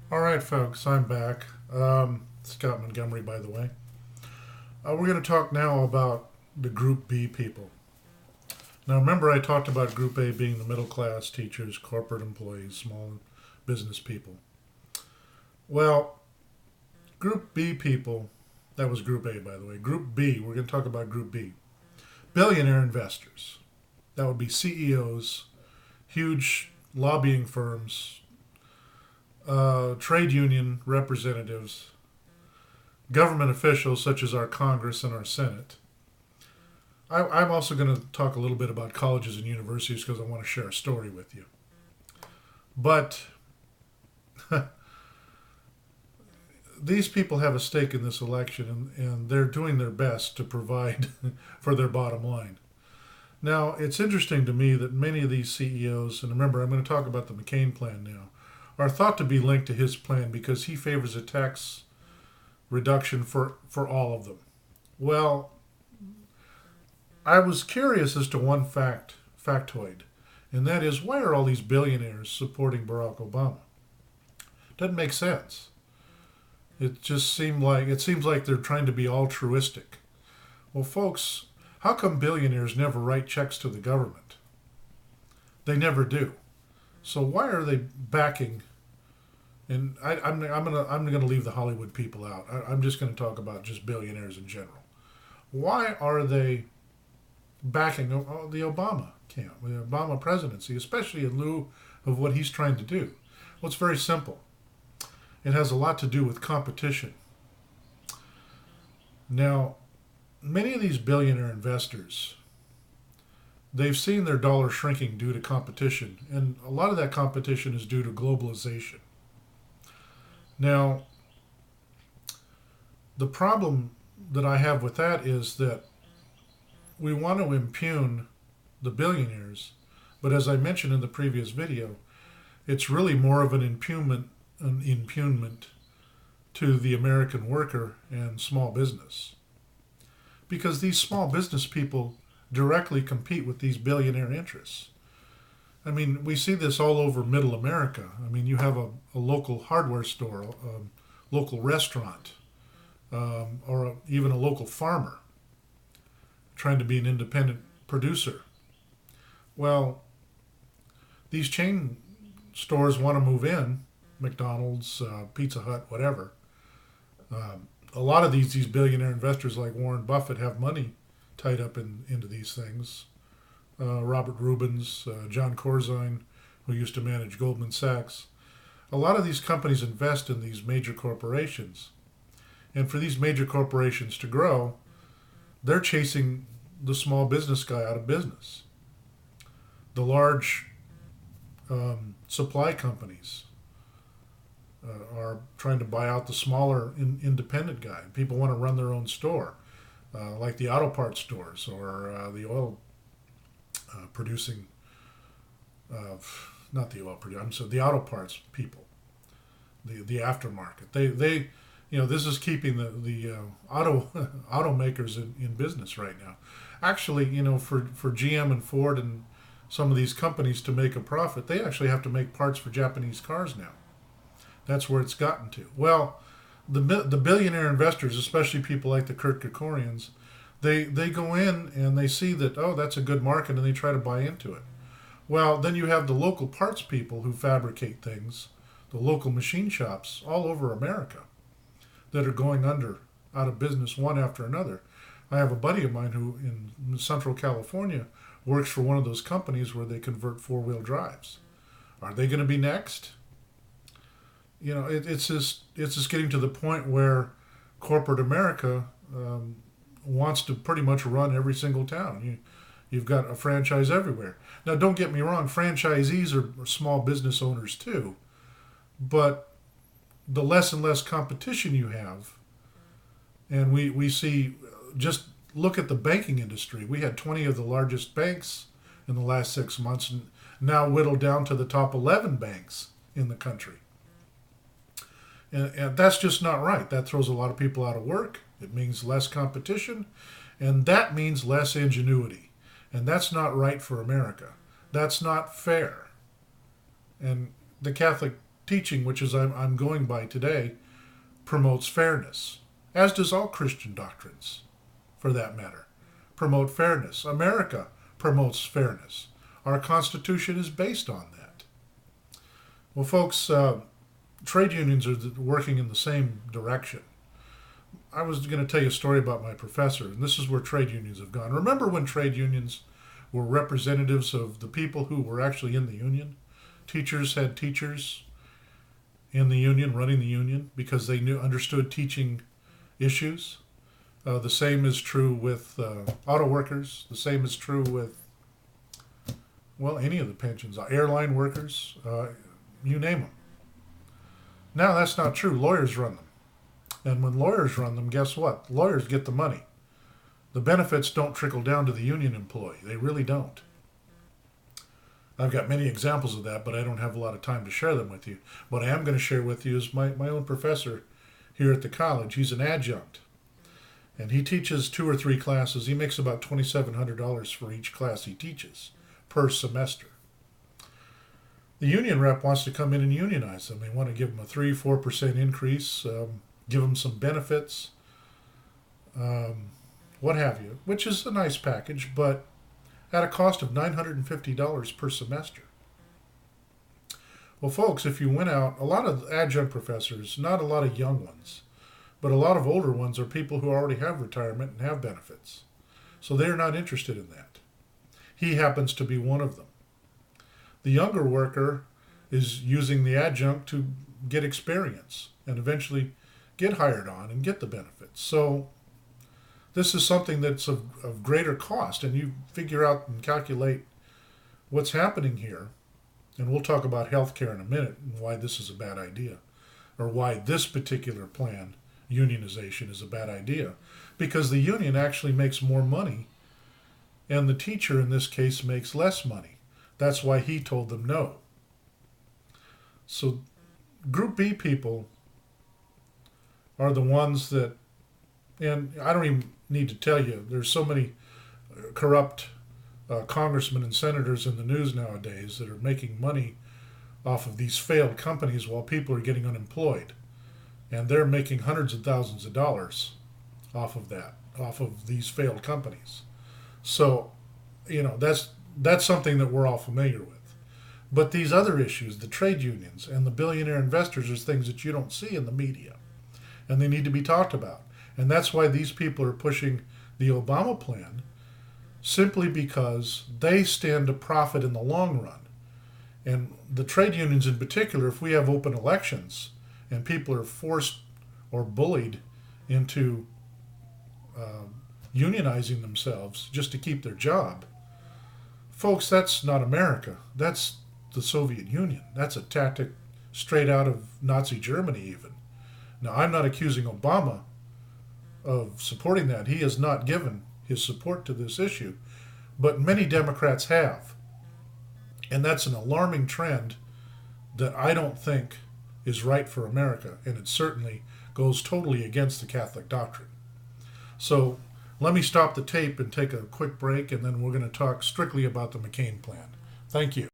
All right, folks, I'm back. Scott Montgomery, by the way. We're going to talk now about the Group B people. Now, remember, I talked about Group A being the middle class teachers, corporate employees, small business people. Well, Group B people, that was Group A, by the way. Group B, we're going to talk about Group B. Billionaire investors. That would be CEOs, huge lobbying firms, trade union representatives, government officials such as our Congress and our Senate. I'm also going to talk a little bit about colleges and universities because I want to share a story with you. But these people have a stake in this election, and they're doing their best to provide for their bottom line. Now, it's interesting to me that many of these CEOs, and remember, I'm going to talk about the McCain plan now, are thought to be linked to his plan because he favors a tax reduction for all of them. Well, I was curious as to one factoid, and that is why are all these billionaires supporting Barack Obama? Doesn't make sense. It seems like they're trying to be altruistic. Well, folks, how come billionaires never write checks to the government? They never do. So why are they backing? And I'm gonna leave the Hollywood people out. I'm just gonna talk about just billionaires in general. Why are they backing the Obama camp, the Obama presidency, especially in lieu of what he's trying to do? Well, it's very simple. It has a lot to do with competition. Now, many of these billionaire investors, they've seen their dollar shrinking due to competition, and a lot of that competition is due to globalization. Now, the problem that I have with that is that we want to impugn the billionaires, but as I mentioned in the previous video, it's really more of an impugnment to the American worker and small business. Because these small business people directly compete with these billionaire interests. I mean, we see this all over middle America. I mean, you have a local hardware store, a local restaurant, or even a local farmer trying to be an independent producer. Well, these chain stores want to move in, McDonald's, Pizza Hut, whatever. A lot of these billionaire investors like Warren Buffett have money tied up into these things. Robert Rubens, John Corzine, who used to manage Goldman Sachs. A lot of these companies invest in these major corporations. And for these major corporations to grow, they're chasing the small business guy out of business. The large supply companies are trying to buy out the smaller independent guy. People want to run their own store, like the auto parts stores or the oil producing, not the oil producing, I'm sorry, the auto parts people, the aftermarket. This is keeping the auto automakers in business right now. Actually, for GM and Ford and some of these companies to make a profit, they actually have to make parts for Japanese cars now. That's where it's gotten to. Well, the billionaire investors, especially people like the Kurt Kerkorians, they go in and they see that, oh, that's a good market, and they try to buy into it. Well, then you have the local parts people who fabricate things, the local machine shops all over America that are going out of business one after another. I have a buddy of mine who in Central California works for one of those companies where they convert four-wheel drives. Are they going to be next? It's just getting to the point where corporate America wants to pretty much run every single town. You've got a franchise everywhere. Now, don't get me wrong, franchisees are small business owners too, but the less and less competition you have, and we see, just look at the banking industry. We had 20 of the largest banks in the last 6 months, and now whittled down to the top 11 banks in the country. And that's just not right. That throws a lot of people out of work. It means less competition, and that means less ingenuity. And that's not right for America. That's not fair. And the Catholic teaching, which is I'm going by today, promotes fairness, as does all Christian doctrines, for that matter. Promote fairness. America promotes fairness. Our Constitution is based on that. Well, folks, trade unions are working in the same direction. I was going to tell you a story about my professor, and this is where trade unions have gone. Remember when trade unions were representatives of the people who were actually in the union? Teachers had teachers in the union, running the union, because they understood teaching issues. The same is true with auto workers. The same is true with, well, any of the pensions, airline workers, you name them. Now that's not true. Lawyers run them. And when lawyers run them, guess what? Lawyers get the money. The benefits don't trickle down to the union employee. They really don't. I've got many examples of that, but I don't have a lot of time to share them with you. What I am going to share with you is my own professor here at the college. He's an adjunct. And he teaches 2 or 3 classes. He makes about $2,700 for each class he teaches per semester. The union rep wants to come in and unionize them. They want to give them a 3-4% increase, give them some benefits, what have you, which is a nice package, but at a cost of $950 per semester. Well, folks, if you went out, a lot of adjunct professors, not a lot of young ones, but a lot of older ones are people who already have retirement and have benefits. So they're not interested in that. He happens to be one of them. The younger worker is using the adjunct to get experience and eventually get hired on and get the benefits. So this is something that's of greater cost, and you figure out and calculate what's happening here. And we'll talk about healthcare in a minute and why this is a bad idea, or why this particular plan, unionization, is a bad idea. Because the union actually makes more money, and the teacher in this case makes less money. That's why he told them no. So Group B people are the ones that, and I don't even need to tell you, there's so many corrupt congressmen and senators in the news nowadays that are making money off of these failed companies while people are getting unemployed. And they're making hundreds of thousands of dollars off of that, off of these failed companies. So, that's something that we're all familiar with. But these other issues, the trade unions and the billionaire investors, are things that you don't see in the media. And they need to be talked about. And that's why these people are pushing the Obama plan, simply because they stand to profit in the long run. And the trade unions in particular, if we have open elections and people are forced or bullied into unionizing themselves just to keep their job, folks, that's not America. That's the Soviet Union. That's a tactic straight out of Nazi Germany even. Now, I'm not accusing Obama of supporting that. He has not given his support to this issue, but many Democrats have. And that's an alarming trend that I don't think is right for America, and it certainly goes totally against the Catholic doctrine. So let me stop the tape and take a quick break, and then we're going to talk strictly about the McCain plan. Thank you.